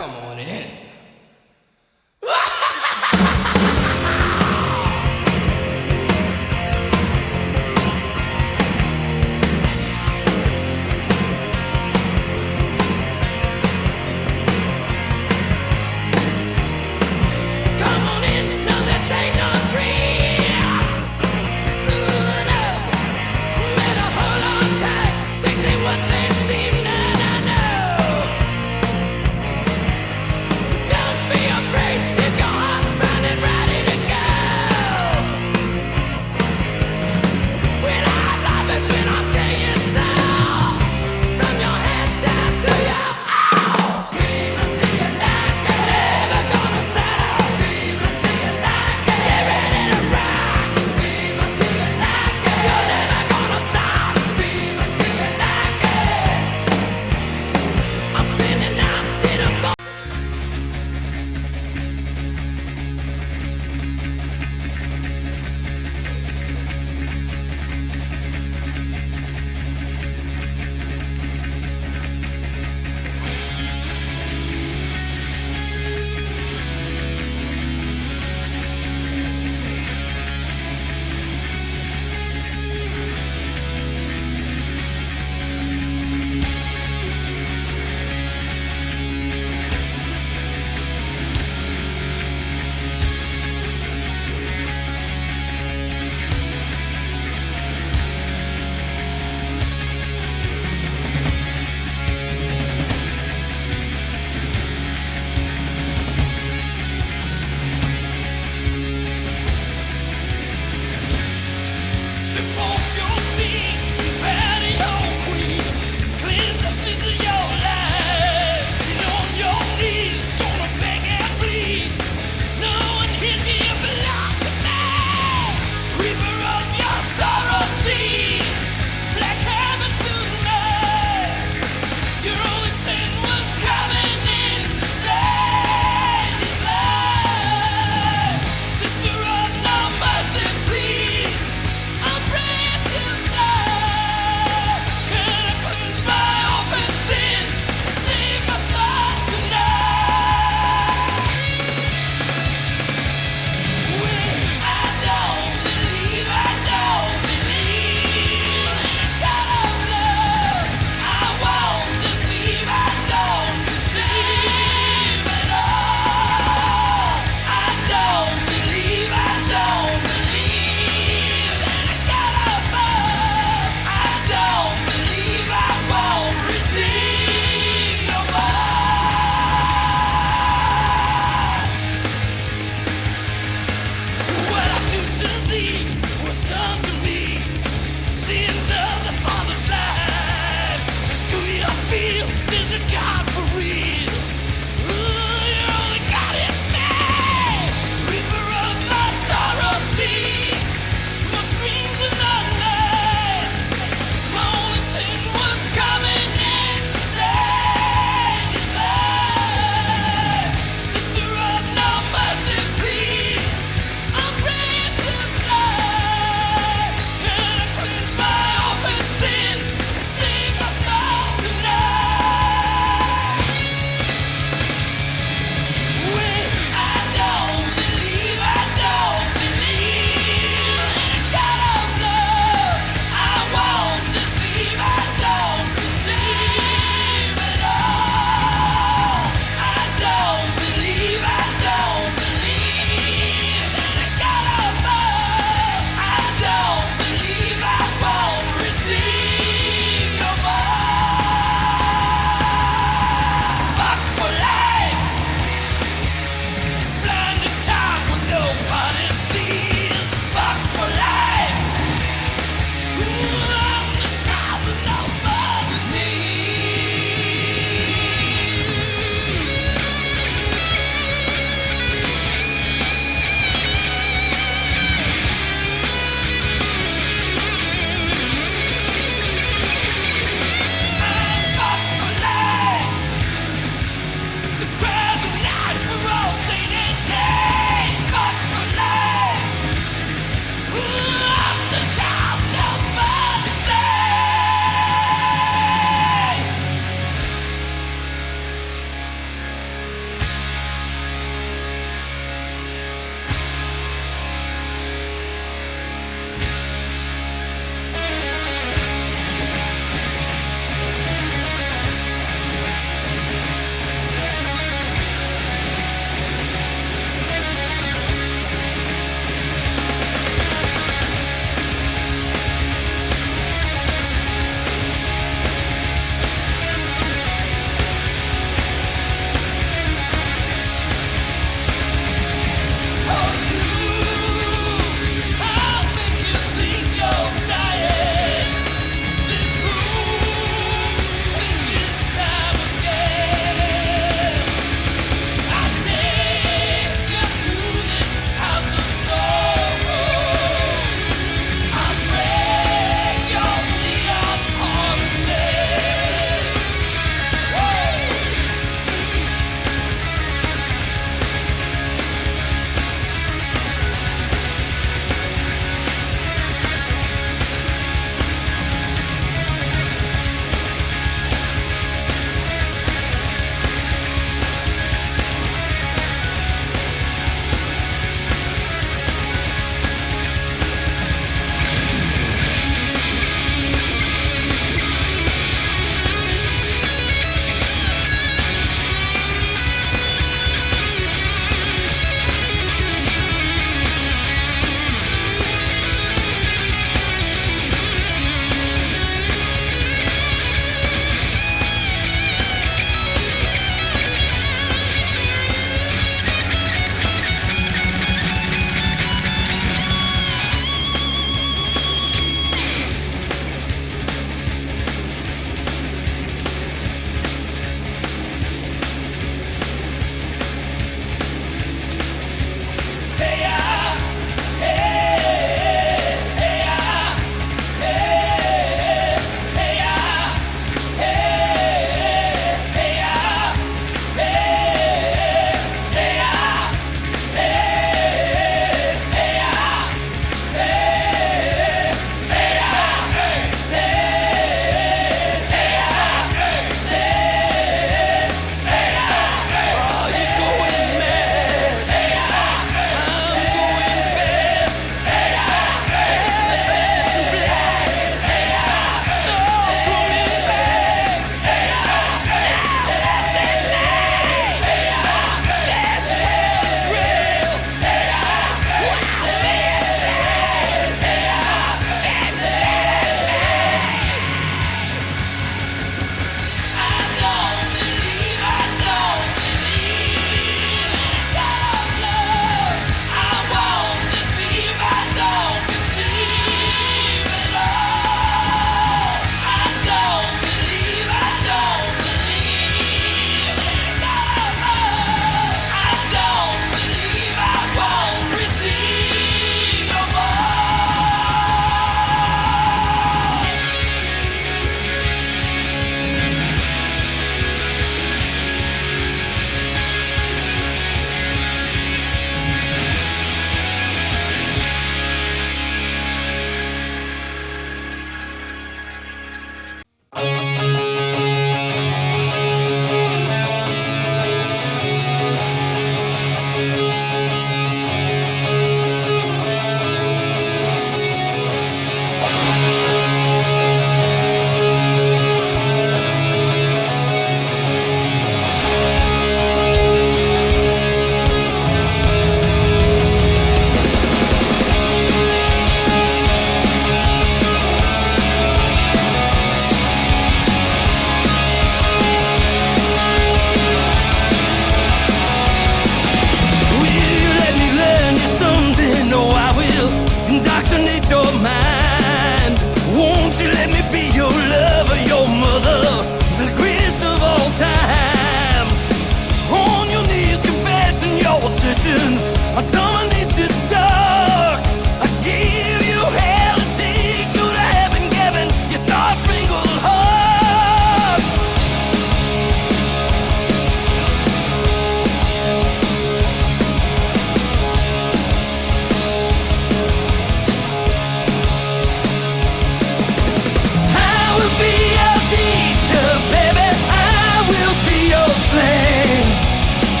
Come on in.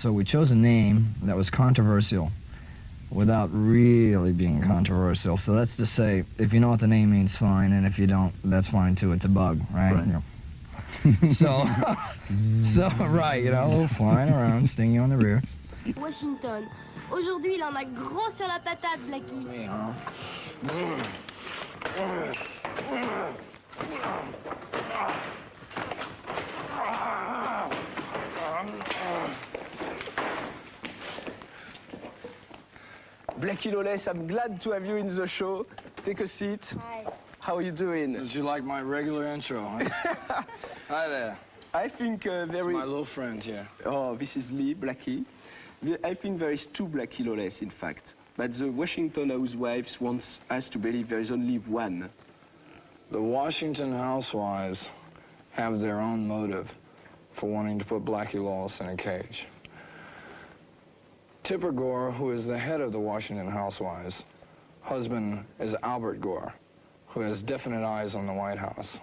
So we chose a name that was controversial without really being controversial. So that's to say, if you know what the name means, fine, and if you don't, that's fine too. It's a bug, right? You know. So, right, you know, flying around, sting you on the rear. Washington. Aujourd'hui, il en a gros sur la patate, Blackie. Oui, huh? Blackie Lawless, I'm glad to have you in the show. Take a seat. Hi. How are you doing? Did you like my regular intro, huh? Hi there. I think It's my little friend here. Oh, this is me, Blackie. I think there is two Blackie Lawless, in fact. But the Washington housewives wants us to believe there is only one. The Washington housewives have their own motive for wanting to put Blackie Lawless in a cage. Tipper Gore, who is the head of the Washington housewives, husband is Albert Gore, who has definite eyes on the White House.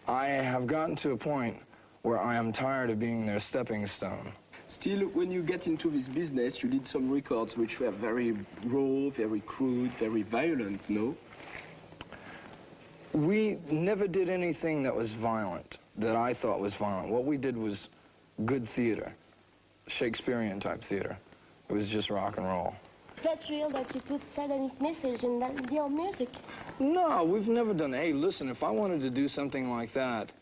I have gotten to a point where I am tired of being their stepping stone. Still, when you get into this business, you did some records which were very raw, very crude, very violent, no? We never did anything that was violent, that I thought was violent. What we did was good theater, Shakespearean type theater. It was just rock and roll. That's real that you put satanic message in your music. No, we've never done. Hey, listen, if I wanted to do something like that,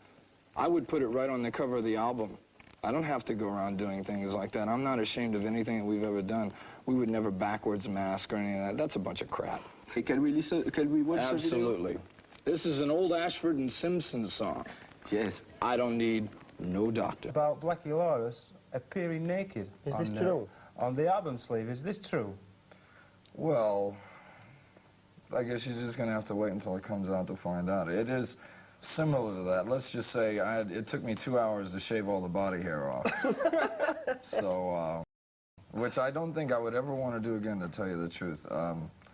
I would put it right on the cover of the album. I don't have to go around doing things like that. I'm not ashamed of anything that we've ever done. We would never backwards mask or anything like that. That's a bunch of crap. Hey, can we listen? Can we watch the video? Absolutely. This is an old Ashford and Simpson song. Yes. I don't need no doctor. About Blackie Lawless appearing naked. Is this true? On the album sleeve. Is this true? Well, I guess you're just going to have to wait until it comes out to find out. It is similar to that. Let's just say it took me 2 hours to shave all the body hair off. So, which I don't think I would ever want to do again, to tell you the truth.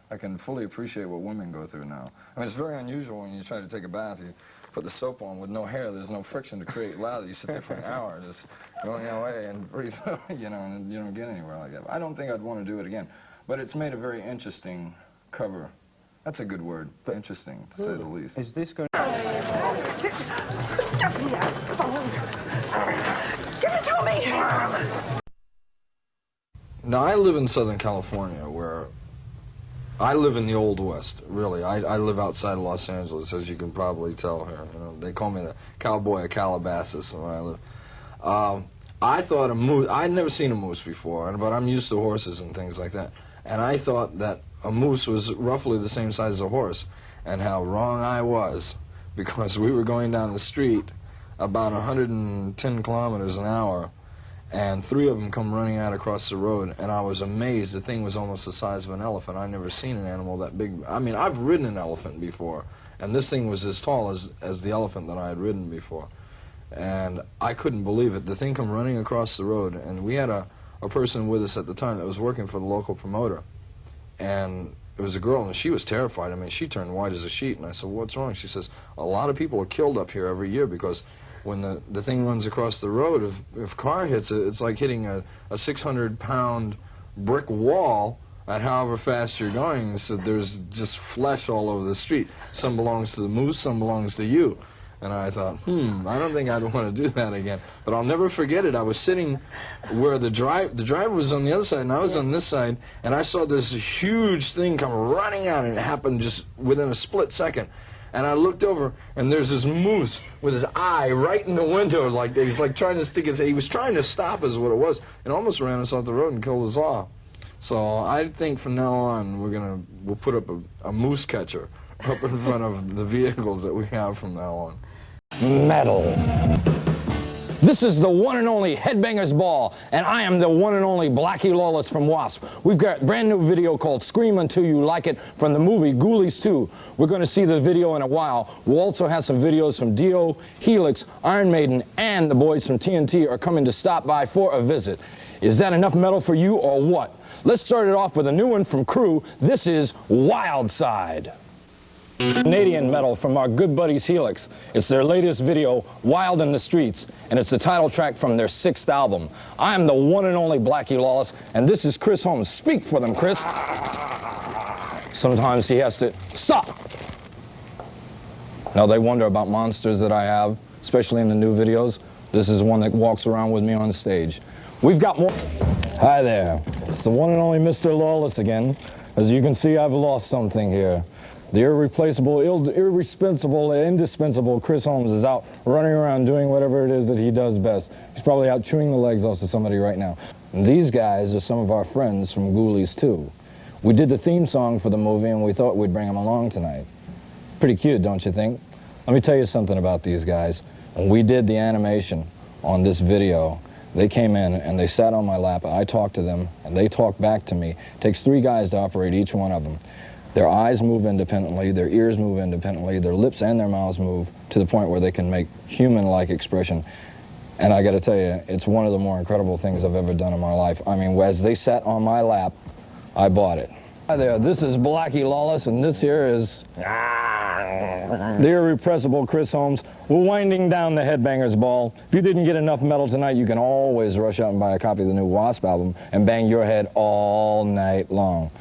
I can fully appreciate what women go through now. I mean, it's very unusual when you try to take a bath, you put the soap on with no hair, there's no friction to create lather. You sit there for an hour just going away and breathe, you know, and you don't get anywhere like that. I don't think I'd want to do it again. But it's made a very interesting cover. That's a good word, but interesting, to say the least. Is this going Give it to me! Now, I live in Southern California, where I live in the Old West, really. I live outside of Los Angeles, as you can probably tell here. You know, they call me the cowboy of Calabasas where I live. I thought a moose, I'd never seen a moose before, but I'm used to horses and things like that. And I thought that a moose was roughly the same size as a horse, and how wrong I was, because we were going down the street about 110 kilometers an hour, and 3 of them come running out across the road, and I was amazed. The thing was almost the size of an elephant. I'd never seen an animal that big. I mean, I've ridden an elephant before, and this thing was as tall as the elephant that I had ridden before. And I couldn't believe it. The thing come running across the road, and we had a person with us at the time that was working for the local promoter. And it was a girl, and she was terrified. I mean, she turned white as a sheet, and I said, what's wrong? She says, a lot of people are killed up here every year because when the thing runs across the road, if a car hits it, it's like hitting a 600-pound brick wall at however fast you're going. So there's just flesh all over the street. Some belongs to the moose, some belongs to you. And I thought, I don't think I'd want to do that again. But I'll never forget it. I was sitting where the driver was on the other side, and I was on this side, and I saw this huge thing come running out, and it happened just within a split second. And I looked over, and there's this moose with his eye right in the window like that. He's like trying to stick his head. He was trying to stop us, what it was, and almost ran us off the road and killed us all. So I think from now on we'll put up a moose catcher up in front of the vehicles that we have from now on. Metal. This is the one and only Headbangers Ball, and I am the one and only Blackie Lawless from W.A.S.P. We've got a brand new video called Scream Until You Like It from the movie Ghoulies 2. We're going to see the video in a while. We'll also have some videos from Dio, Helix, Iron Maiden, and the boys from TNT are coming to stop by for a visit. Is that enough metal for you or what? Let's start it off with a new one from Crew. This is Wild Side. Canadian metal from our good buddies Helix. It's their latest video, Wild in the Streets, and it's the title track from their 6th album. I am the one and only Blackie Lawless, and this is Chris Holmes. Speak for them, Chris. Sometimes he has to stop. Now they wonder about monsters that I have, especially in the new videos. This is one that walks around with me on stage. We've got more. Hi there. It's the one and only Mr. Lawless again. As you can see, I've lost something here. The irreplaceable, irresponsible, indispensable Chris Holmes is out running around doing whatever it is that he does best. He's probably out chewing the legs off of somebody right now. And these guys are some of our friends from Ghoulies too. We did the theme song for the movie and we thought we'd bring them along tonight. Pretty cute, don't you think? Let me tell you something about these guys. When we did the animation on this video, they came in and they sat on my lap. I talked to them and they talked back to me. It takes 3 guys to operate each one of them. Their eyes move independently, their ears move independently, their lips and their mouths move to the point where they can make human-like expression. And I gotta tell you, it's one of the more incredible things I've ever done in my life. I mean, as they sat on my lap, I bought it. Hi there, this is Blackie Lawless, and this here is the irrepressible Chris Holmes. We're winding down the Headbangers Ball. If you didn't get enough metal tonight, you can always rush out and buy a copy of the new W.A.S.P album and bang your head all night long.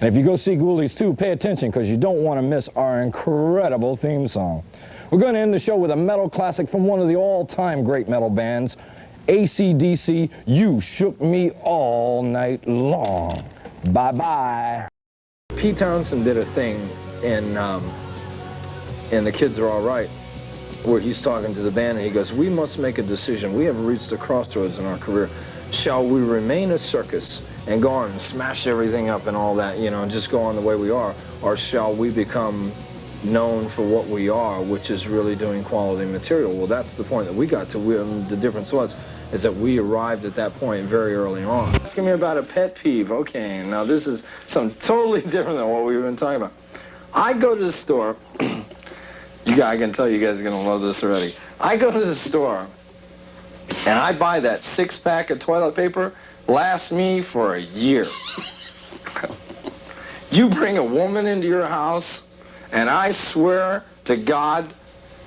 And if you go see Ghoulies too, pay attention because you don't want to miss our incredible theme song. We're going to end the show with a metal classic from one of the all-time great metal bands, AC/DC, You Shook Me All Night Long. Bye-bye. Pete Townsend did a thing in The Kids Are All Right, where he's talking to the band and he goes, we must make a decision. We have reached a crossroads in our career. Shall we remain a circus and go on and smash everything up and all that, you know, and just go on the way we are? Or shall we become known for what we are, which is really doing quality material? Well, that's the point that we got to. The difference is that we arrived at that point very early on. Asking me about a pet peeve. Okay, now this is something totally different than what we've been talking about. I go to the store. I can tell you guys are going to love this already. I go to the store and I buy that 6-pack of toilet paper. Lasts me for a year. You bring a woman into your house, and I swear to God,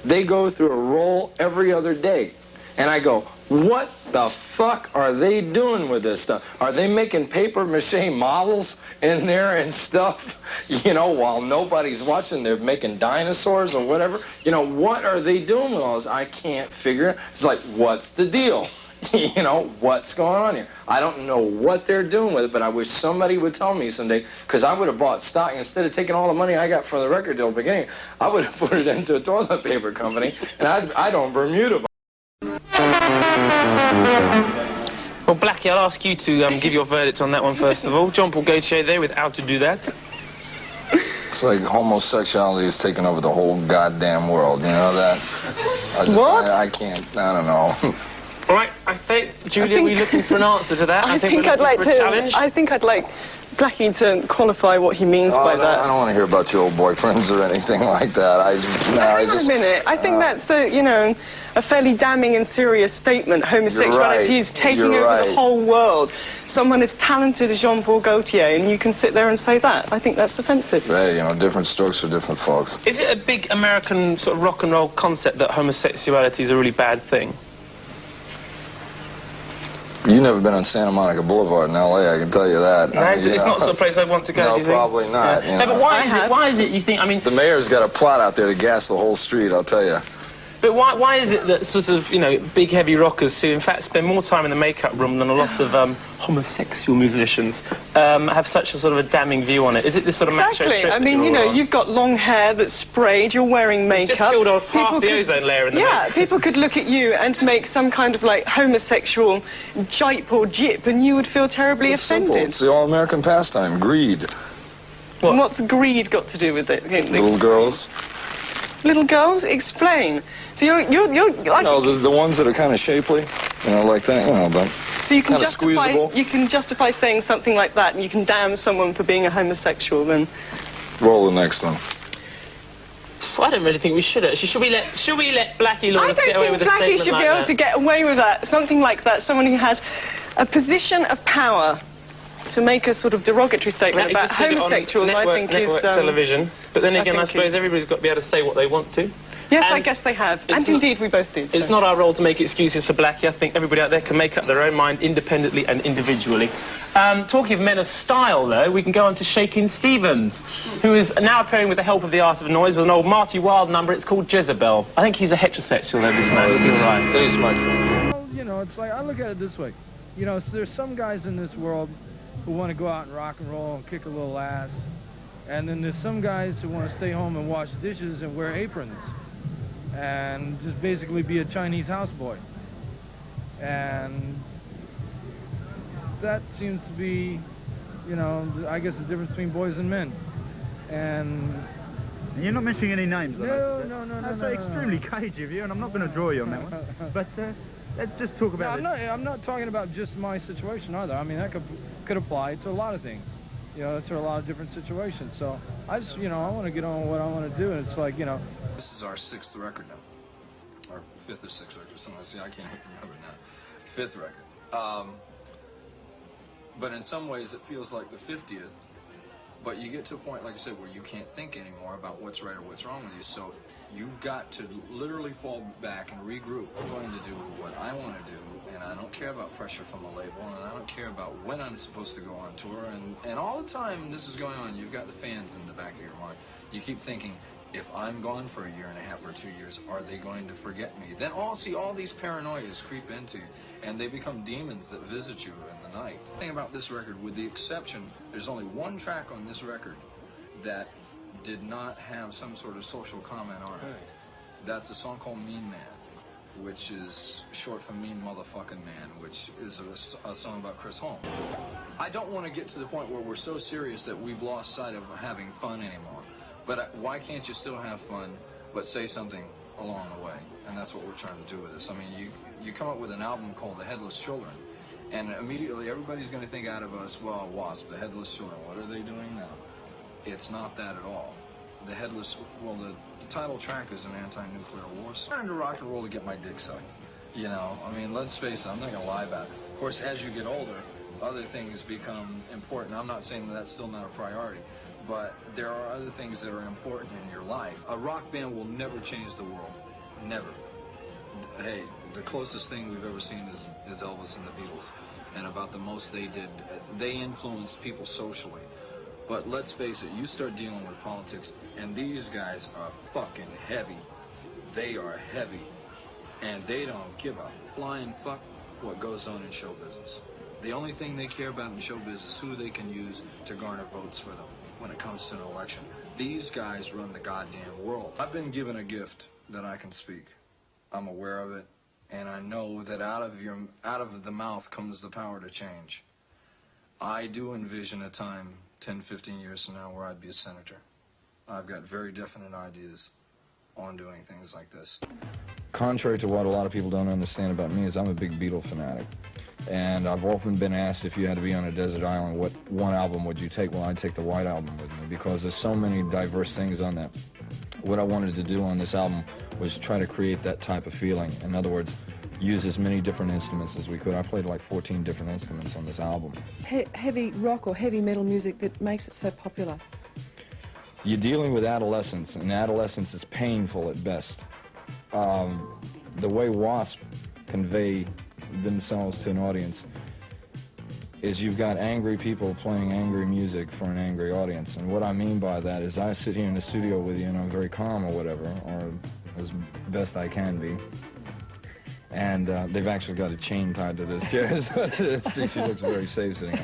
they go through a roll every other day. And I go, what the fuck are they doing with this stuff? Are they making paper mache models in there and stuff? You know, while nobody's watching, they're making dinosaurs or whatever. You know, what are they doing with all this? I can't figure it. It's like, what's the deal? You know, what's going on here? I don't know what they're doing with it, but I wish somebody would tell me someday, because I would have bought stock. Instead of taking all the money I got from the record deal at the beginning, I would have put it into a toilet paper company, and I'd own Bermuda. Well, Blackie, I'll ask you to give your verdict on that one first of all. John Paul Gaultier there with How to Do That. It's like homosexuality is taking over the whole goddamn world, you know that? What? I can't, I don't know. All right, I think, Julia, we're looking for an answer to that. I think I'd like Blackie to qualify what he means by that. I don't want to hear about your old boyfriends or anything like that. Hang on a minute. I think that's a fairly damning and serious statement. Homosexuality is taking over the whole world. Someone as talented as Jean-Paul Gaultier, and you can sit there and say that. I think that's offensive. Hey, you know, different strokes for different folks. Is it a big American sort of rock and roll concept that homosexuality is a really bad thing? You've never been on Santa Monica Boulevard in L.A., I can tell you that. No, it's not the sort of place I want to go, no, do you think? Probably not. Yeah. No, but why is it, you think, I mean... The mayor's got a plot out there to gas the whole street, I'll tell you. But why is it that sort of, you know, big heavy rockers who in fact spend more time in the makeup room than a lot of homosexual musicians have such a sort of a damning view on it? Is it this sort of macho shit? Exactly. I mean, you know, you've got long hair that's sprayed, you're wearing makeup. It's just killed off half the ozone layer in the Yeah, people could look at you and make some kind of like homosexual jipe or jip and you would feel terribly offended. Simple. It's the all-American pastime, greed. What? And what's greed got to do with it? Little girls. Little girls? Explain. So you're like... No, the ones that are kind of shapely, you know, like that, you know, but so you can squeezable. You can justify saying something like that and you can damn someone for being a homosexual, then... Roll the next one. Well, I don't really think we should actually. Should we let Blackie Lawless get away with a statement like that? I don't think Blackie should be able to get away with that. Something like that. Someone who has a position of power to make a sort of derogatory statement about homosexuals, I think is... Network television. But then again, I suppose everybody's got to be able to say what they want to. Yes, And I guess they have. it's And not- indeed, we both did. It's so. not our role to make excuses for Blackie. I think everybody out there can make up their own mind independently and individually. Talking of men of style, though, we can go on to Shakin' Stevens, who is now appearing with the help of the Art of Noise with an old Marty Wilde number. It's called Jezebel. I think he's a heterosexual, though, this man. Is he all right? That is my friend. Well, you know, it's like, I look at it this way. You know, there's some guys in this world who want to go out and rock and roll and kick a little ass. And then there's some guys who want to stay home and wash dishes and wear aprons. And just basically be a Chinese houseboy. And that seems to be, you know, I guess the difference between boys and men. And you're not mentioning any names. No. That's extremely cagey of you, and I'm not going to draw you on that one. But let's just talk about I'm not talking about just my situation either. I mean, that could apply to a lot of things. You know, to a lot of different situations. So I just, you know, I want to get on with what I want to do, and it's like, you know. This is our 6th record now, or 5th or 6th record. Something. See, I can't remember now. 5th record. But in some ways, it feels like the 50th. But you get to a point, like I said, where you can't think anymore about what's right or what's wrong with you. So you've got to literally fall back and regroup. I'm going to do what I want to do, and I don't care about pressure from a label, and I don't care about when I'm supposed to go on tour. And all the time this is going on, you've got the fans in the back of your mind. You keep thinking, if I'm gone for a year and a half or 2 years, are they going to forget me? Then all these paranoias creep into, and they become demons that visit you in the night. The thing about this record, with the exception, there's only one track on this record that did not have some sort of social comment on it. That's a song called Mean Man, which is short for Mean Motherfucking Man, which is a song about Chris Holmes. I don't want to get to the point where we're so serious that we've lost sight of having fun anymore. But why can't you still have fun, but say something along the way? And that's what we're trying to do with this. I mean, you come up with an album called The Headless Children, and immediately everybody's going to think out of us, well, W.A.S.P, The Headless Children, what are they doing now? It's not that at all. The Headless, well, the title track is an anti-nuclear war song. I'm trying to rock and roll to get my dick sucked. You know, I mean, let's face it, I'm not going to lie about it. Of course, as you get older, other things become important. I'm not saying that that's still not a priority, but there are other things that are important in your life. A rock band will never change the world. Never. Hey, the closest thing we've ever seen is Elvis and the Beatles, and about the most they did. They influenced people socially. But let's face it, you start dealing with politics, and these guys are fucking heavy. They are heavy, and they don't give a flying fuck what goes on in show business. The only thing they care about in show business is who they can use to garner votes for them when it comes to an election. These guys run the goddamn world. I've been given a gift that I can speak. I'm aware of it, and I know that out of the mouth comes the power to change. I do envision a time 10, 15 years from now where I'd be a senator. I've got very definite ideas on doing things like this. Contrary to what a lot of people don't understand about me is I'm a big Beatles fanatic. And I've often been asked, if you had to be on a desert island, what one album would you take? Well, I'd take the White Album with me, because there's so many diverse things on that. What I wanted to do on this album was try to create that type of feeling. In other words, use as many different instruments as we could. I played like 14 different instruments on this album. Heavy rock or heavy metal music that makes it so popular? You're dealing with adolescence, and adolescence is painful at best. The way W.A.S.P convey themselves to an audience is you've got angry people playing angry music for an angry audience. And what I mean by that is I sit here in the studio with you and I'm very calm or whatever, or as best I can be. And they've actually got a chain tied to this chair, so she looks very safe sitting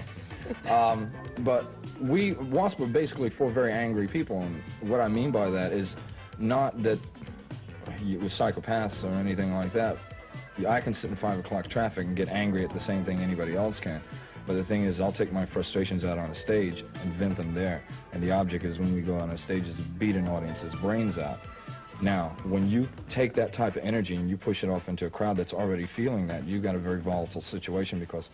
up. But W.A.S.P are basically for very angry people, and what I mean by that is not that it was psychopaths or anything like that. I can sit in 5 o'clock traffic and get angry at the same thing anybody else can. But the thing is, I'll take my frustrations out on a stage and vent them there. And the object is, when we go on a stage, is to beat an audience's brains out. Now, when you take that type of energy and you push it off into a crowd that's already feeling that, you've got a very volatile situation, because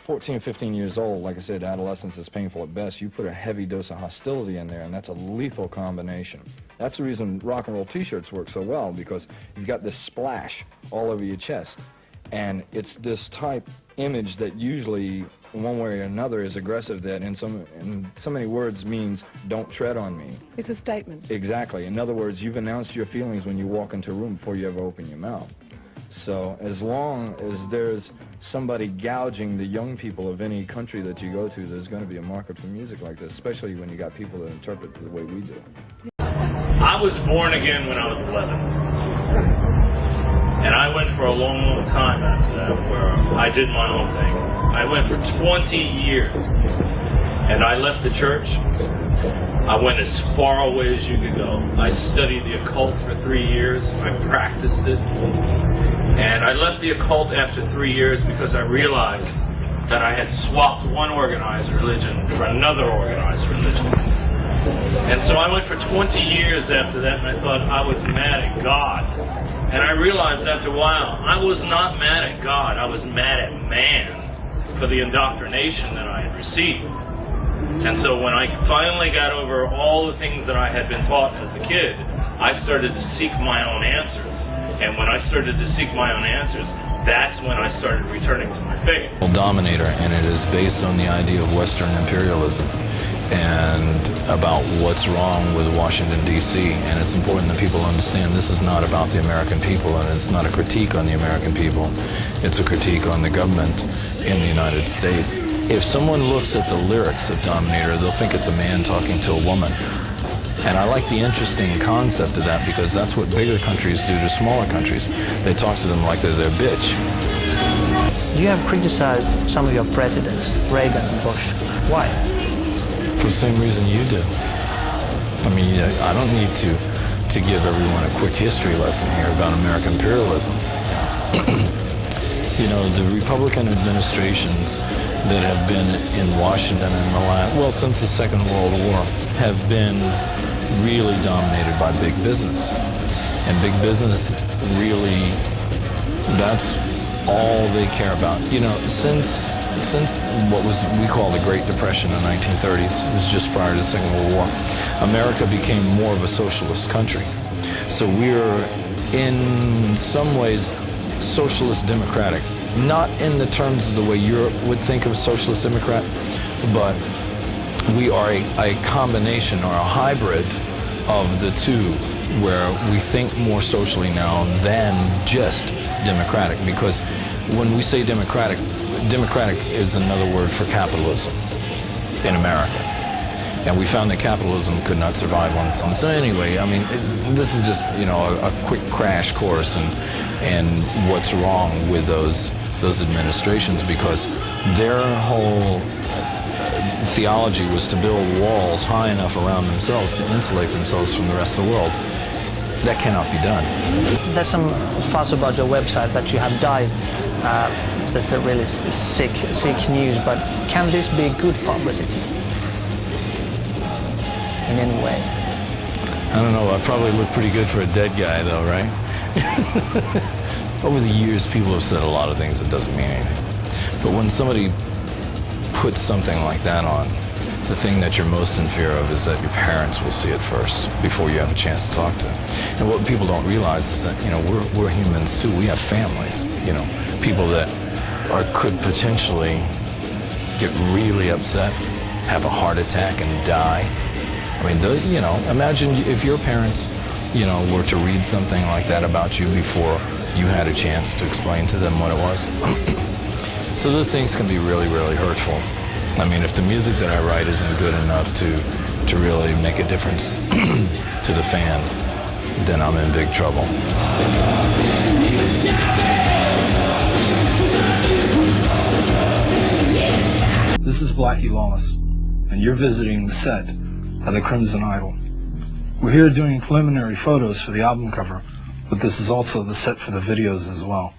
14, 15 years old, like I said, adolescence is painful at best. You put a heavy dose of hostility in there, and that's a lethal combination. That's the reason rock and roll t-shirts work so well, because you've got this splash all over your chest. And it's this type image that usually one way or another is aggressive, that in so many words means don't tread on me. It's a statement. Exactly. In other words, you've announced your feelings when you walk into a room before you ever open your mouth. So as long as there's somebody gouging the young people of any country that you go to, there's going to be a market for music like this, especially when you got people that interpret the way we do. I was born again when I was 11. And I went for a long, long time after that, where I did my own thing. I went for 20 years. And I left the church. I went as far away as you could go. I studied the occult for 3 years. I practiced it. And I left the occult after 3 years because I realized that I had swapped one organized religion for another organized religion. And so I went for 20 years after that, and I thought I was mad at God. And I realized after a while, I was not mad at God, I was mad at man for the indoctrination that I had received. And so when I finally got over all the things that I had been taught as a kid, I started to seek my own answers. And when I started to seek my own answers, that's when I started returning to my faith. Dominator, and it is based on the idea of Western imperialism and about what's wrong with Washington, D.C. And it's important that people understand this is not about the American people, and it's not a critique on the American people. It's a critique on the government in the United States. If someone looks at the lyrics of Dominator, they'll think it's a man talking to a woman. And I like the interesting concept of that, because that's what bigger countries do to smaller countries. They talk to them like they're their bitch. You have criticized some of your presidents, Reagan and Bush. Why? For the same reason you do. I mean, I don't need to give everyone a quick history lesson here about American imperialism. You know, the Republican administrations that have been in Washington in the last, well, since the Second World War, have been really dominated by big business. And big business really, that's all they care about. You know, since what we call the Great Depression in the 1930s, it was just prior to the Second World War, America became more of a socialist country. So we're in some ways socialist democratic. Not in the terms of the way Europe would think of socialist democrat, but we are a combination or a hybrid of the two, where we think more socially now than just democratic. Because when we say democratic, democratic is another word for capitalism in America. And we found that capitalism could not survive on its own. So anyway, I mean, this is just, you know, a quick crash course and what's wrong with those administrations, because their whole theology was to build walls high enough around themselves to insulate themselves from the rest of the world. That cannot be done. There's some fuss about your website that you have died. That's a really sick news, but can this be good publicity in any way? I don't know, I probably look pretty good for a dead guy though, right? Over the years, people have said a lot of things that doesn't mean anything. But when somebody puts something like that on, the thing that you're most in fear of is that your parents will see it first before you have a chance to talk to them. And what people don't realize is that, you know, we're humans too. We have families, you know, people that could potentially get really upset, have a heart attack and die. I mean, you know, imagine if your parents, you know, were to read something like that about you before you had a chance to explain to them what it was. So those things can be really, really hurtful. I mean, if the music that I write isn't good enough to really make a difference to the fans, then I'm in big trouble. This is Blackie Lawless, and you're visiting the set of The Crimson Idol. We're here doing preliminary photos for the album cover, but this is also the set for the videos as well.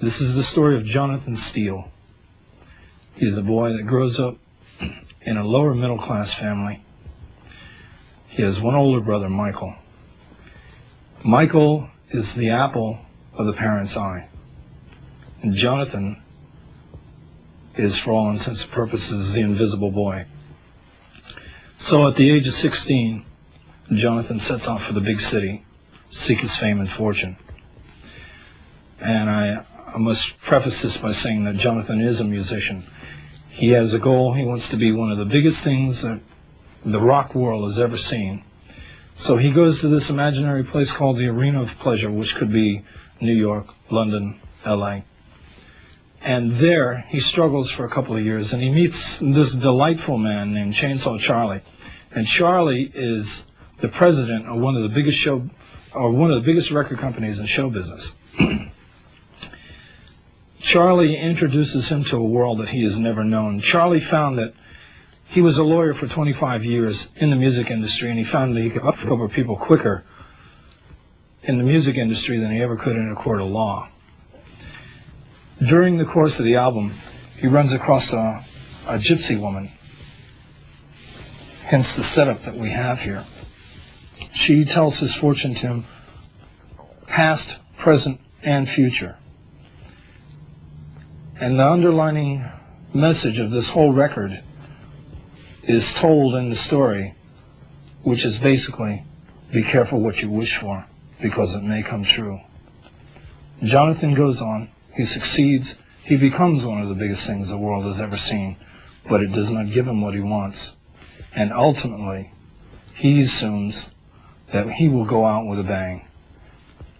This is the story of Jonathan Steele. He is a boy that grows up in a lower middle class family. He has one older brother, Michael. Michael is the apple of the parent's eye. And Jonathan is, for all intents and purposes, the invisible boy. So at the age of 16, Jonathan sets out for the big city to seek his fame and fortune. And I must preface this by saying that Jonathan is a musician. He has a goal. He wants to be one of the biggest things that the rock world has ever seen. So he goes to this imaginary place called the Arena of Pleasure, which could be New York, London, LA. And there he struggles for a couple of years, and he meets this delightful man named Chainsaw Charlie. And Charlie is the president of one of the biggest record companies in show business. Charlie introduces him to a world that he has never known. Charlie found that he was a lawyer for 25 years in the music industry, and he found that he could uncover people quicker in the music industry than he ever could in a court of law. During the course of the album, he runs across a gypsy woman, hence the setup that we have here. She tells his fortune to him, past, present, and future. And the underlining message of this whole record is told in the story, which is basically, be careful what you wish for, because it may come true. Jonathan goes on, he succeeds, he becomes one of the biggest things the world has ever seen, but it does not give him what he wants. And ultimately, he assumes that he will go out with a bang.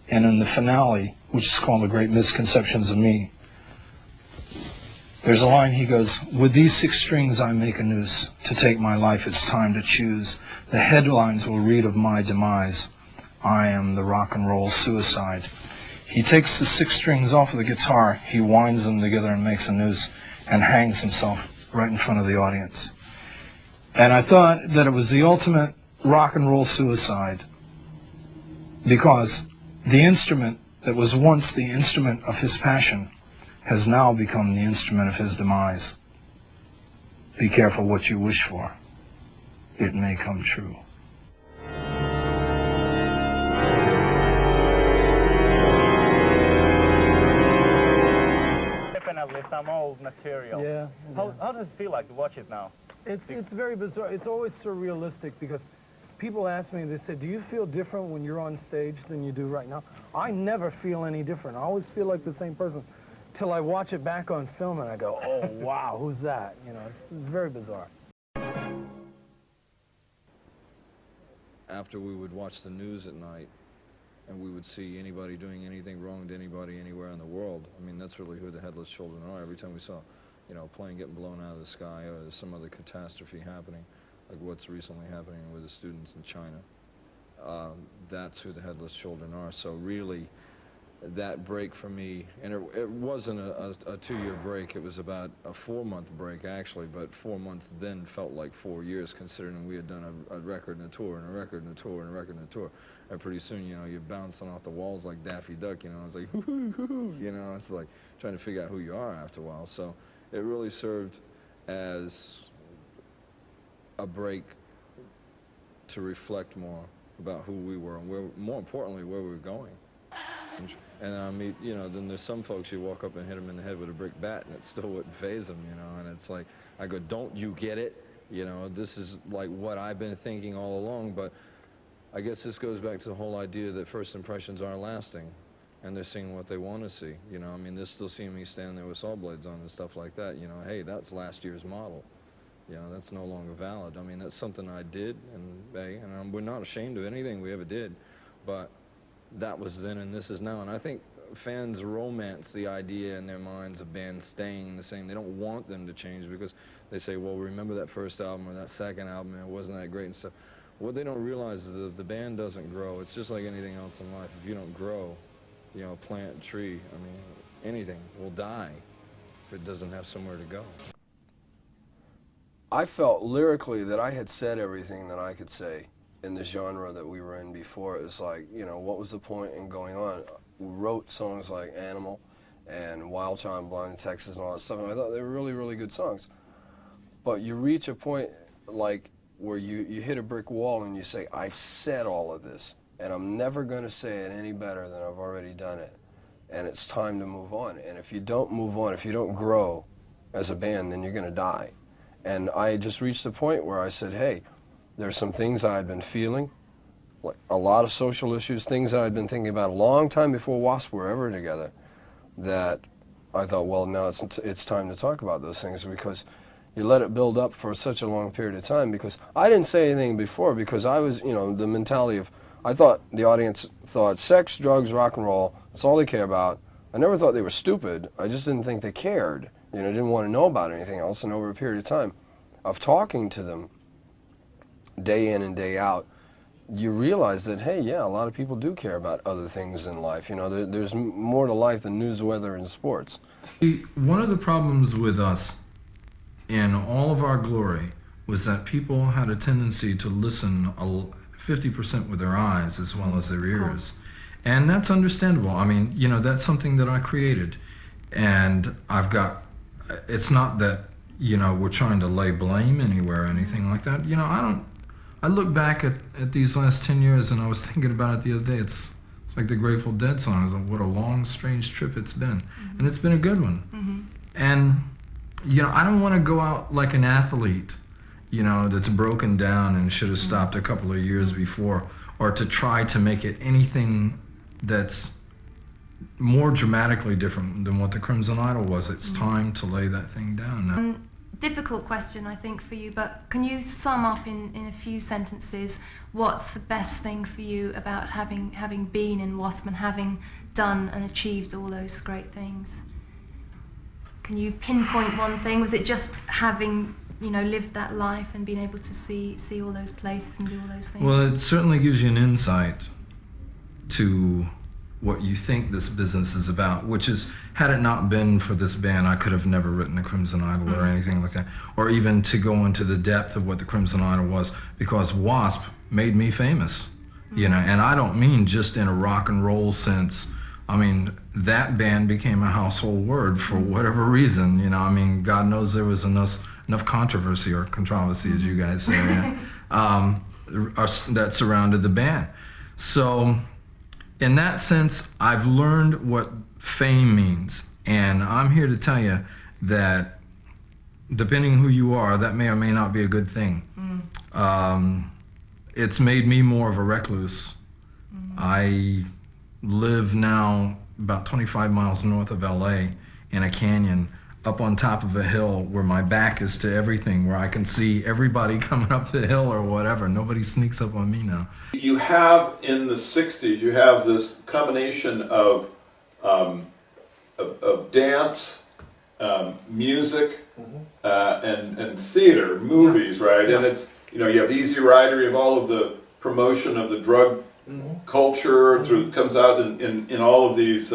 And in the finale, which is called The Great Misconceptions of Me, there's a line, he goes, with these 6 strings I make a noose. To take my life it's time to choose. The headlines will read of my demise. I am the rock and roll suicide. He takes the 6 strings off of the guitar, he winds them together and makes a noose, and hangs himself right in front of the audience. And I thought that it was the ultimate rock and roll suicide, because the instrument that was once the instrument of his passion has now become the instrument of his demise. Be careful what you wish for. It may come true. Definitely some old material. Yeah. How does it feel like to watch it now? It's very bizarre. It's always surrealistic because people ask me, they say, do you feel different when you're on stage than you do right now? I never feel any different. I always feel like the same person till I watch it back on film and I go, oh, wow, who's that? You know, it's very bizarre. After we would watch the news at night and we would see anybody doing anything wrong to anybody anywhere in the world, I mean, that's really who the Headless Children are. Every time we saw, you know, a plane getting blown out of the sky or there's some other catastrophe happening, like what's recently happening with the students in China, that's who the Headless Children are. So really, that break for me, and it wasn't a 2-year break, it was about a 4-month break actually, but 4 months then felt like 4 years considering we had done a record and a tour and a record and a tour and a record and a tour. And pretty soon, you know, you're bouncing off the walls like Daffy Duck, you know, it's like, hoo-hoo-hoo-hoo, you know, it's like trying to figure out who you are after a while. So it really served as a break to reflect more about who we were and where, more importantly, where we were going. And I mean, you know, then there's some folks you walk up and hit them in the head with a brick bat and it still wouldn't faze them, you know, and it's like, I go, don't you get it? You know, this is like what I've been thinking all along, but I guess this goes back to the whole idea that first impressions aren't lasting and they're seeing what they want to see, you know. I mean, they're still seeing me stand there with saw blades on and stuff like that, you know, hey, that's last year's model. You know, that's no longer valid. I mean, that's something I did, and hey, and we're not ashamed of anything we ever did, but that was then and this is now. And I think fans romance the idea in their minds of bands staying the same. They don't want them to change because they say, well, remember that first album or that second album, and it wasn't that great and stuff. What they don't realize is that if the band doesn't grow, it's just like anything else in life. If you don't grow, you know, plant a tree, I mean, anything will die if it doesn't have somewhere to go. I felt lyrically that I had said everything that I could say in the genre that we were in before. It was like, you know, what was the point in going on? We wrote songs like Animal and Wild Child, Blind in Texas and all that stuff, and I thought they were really, really good songs. But you reach a point like where you hit a brick wall and you say, I've said all of this, and I'm never going to say it any better than I've already done it. And it's time to move on. And if you don't move on, if you don't grow as a band, then you're going to die. And I just reached the point where I said, hey, there's some things I had been feeling, like a lot of social issues, things that I'd been thinking about a long time before W.A.S.P were ever together. that I thought, well, now it's time to talk about those things, because you let it build up for such a long period of time. Because I didn't say anything before, because I was, you know, the mentality of, I thought the audience thought sex, drugs, rock and roll, that's all they care about. I never thought they were stupid. I just didn't think they cared. You know, didn't want to know about anything else. And over a period of time of talking to them day in and day out, you realize that, hey, yeah, a lot of people do care about other things in life. You know, there's more to life than news, weather, and sports. One of the problems with us in all of our glory was that people had a tendency to listen 50% with their eyes as well as their ears. And that's understandable. I mean, you know, that's something that I created. And I've got, it's not that, you know, we're trying to lay blame anywhere or anything like that. You know, I look back at these last 10 years, and I was thinking about it the other day. It's like the Grateful Dead song. It's like, what a long, strange trip it's been. And it's been a good one. And, you know, I don't want to go out like an athlete, you know, that's broken down and should have stopped a couple of years before, or to try to make it anything that's more dramatically different than what the Crimson Idol was. It's time to lay that thing down now. Difficult question, I think, for you, but can you sum up in a few sentences what's the best thing for you about having been in WASP and having done and achieved all those great things? Can you pinpoint one thing? Was it just having, you know, lived that life and being able to see all those places and do all those things? Well, it certainly gives you an insight to what you think this business is about, which is, had it not been for this band, I could have never written the Crimson Idol or anything like that, or even to go into the depth of what the Crimson Idol was, because WASP made me famous, you know, and I don't mean just in a rock and roll sense. I mean, that band became a household word for whatever reason, you know. I mean, God knows there was enough controversy, or controversy as you guys say, that surrounded the band. So in that sense, I've learned what fame means, and I'm here to tell you that depending who you are, that may or may not be a good thing. It's made me more of a recluse. I live now about 25 miles north of LA in a canyon up on top of a hill where my back is to everything, where I can see everybody coming up the hill or whatever. Nobody sneaks up on me now. You have, in the 60s, you have this combination of dance, music, and theater, movies, right? And it's, you know, you have Easy Rider, you have all of the promotion of the drug culture through, comes out in all of these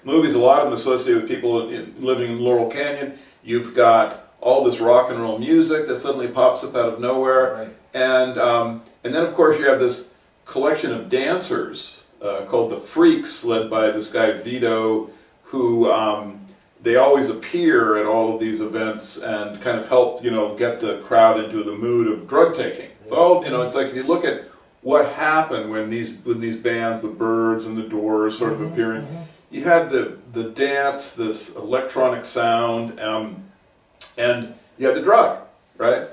movies, a lot of them associated with people living in Laurel Canyon. You've got all this rock and roll music that suddenly pops up out of nowhere. And then of course you have this collection of dancers called the Freaks, led by this guy Vito, who they always appear at all of these events and kind of help, you know, get the crowd into the mood of drug taking. It's all, you know, it's like if you look at what happened when these bands, the Byrds and the Doors, sort of appearing. You had the dance, this electronic sound, and you had the drug, right?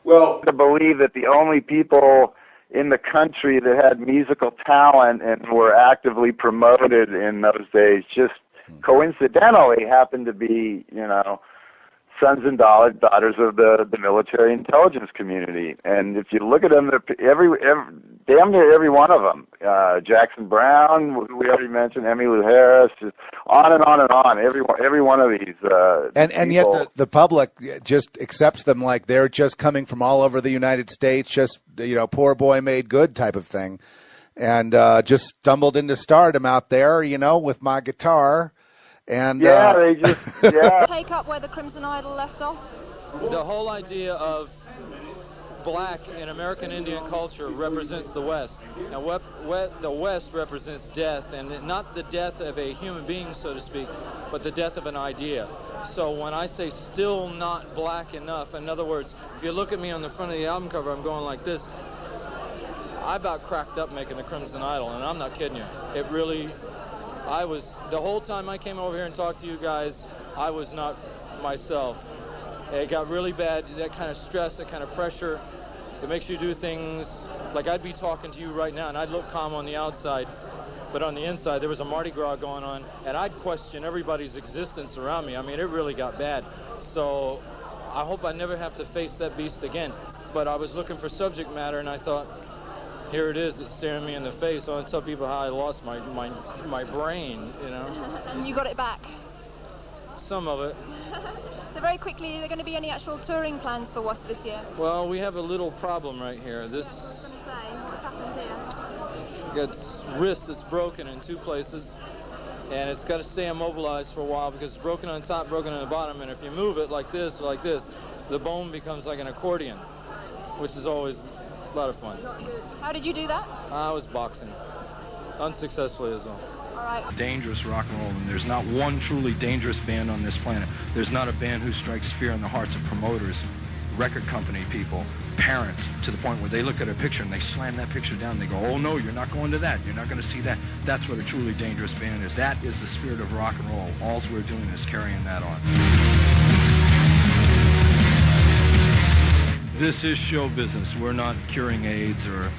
Well, to believe that the only people in the country that had musical talent and were actively promoted in those days just coincidentally happened to be, you know, sons and daughters of the military intelligence community. And if you look at them, damn near every one of them, Jackson Brown, we already mentioned, Emmylou Harris, on and on and on, every one of these and yet the public just accepts them like they're just coming from all over the United States, just, you know, poor boy made good type of thing, and just stumbled into stardom out there, you know, with my guitar. And they just take up where the Crimson Idol left off. The whole idea of black in American Indian culture represents the West, and the West represents death, and not the death of a human being, so to speak, but the death of an idea. So when I say still not black enough, in other words, if you look at me on the front of the album cover, I'm going like this. I about cracked up making the Crimson Idol, and I'm not kidding you. It really, the whole time I came over here and talked to you guys, I was not myself. It got really bad, that kind of stress, that kind of pressure. It makes you do things, like I'd be talking to you right now and I'd look calm on the outside, but on the inside there was a Mardi Gras going on, and I'd question everybody's existence around me. I mean, it really got bad. So I hope I never have to face that beast again. But I was looking for subject matter, and I thought, here it is, it's staring me in the face. I want to tell people how I lost my brain, you know. And you got it back? Some of it. So very quickly, are there going to be any actual touring plans for W.A.S.P this year? Well, we have a little problem right here. This... I was going to say, what's happened here? Its wrist is broken in 2 places, and it's got to stay immobilized for a while because it's broken on top, broken on the bottom, and if you move it like this, the bone becomes like an accordion, which is always a lot of fun. Not good. How did you do that? I was boxing, unsuccessfully as well. All right. Dangerous rock and roll, and there's not one truly dangerous band on this planet. There's not a band who strikes fear in the hearts of promoters, record company people, parents, to the point where they look at a picture and they slam that picture down and they go, oh no, you're not going to that, you're not going to see that. That's what a truly dangerous band is. That is the spirit of rock and roll. All we're doing is carrying that on. This is show business. We're not curing AIDS or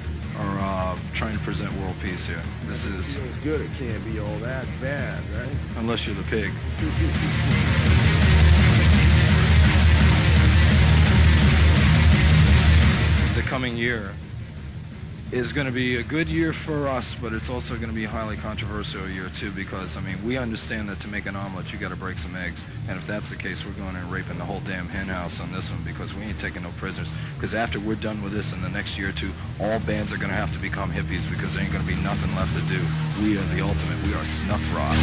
trying to present world peace here. This is... Feels good, it can't be all that bad, right? Unless you're the pig. The coming year is going to be a good year for us, but it's also going to be a highly controversial year too, because I mean, we understand that to make an omelet you got to break some eggs, and if that's the case, we're going and raping the whole damn hen house on this one, because we ain't taking no prisoners. Because after we're done with this in the next year or two, all bands are going to have to become hippies, because there ain't going to be nothing left to do. We are the ultimate. We are snuff rock.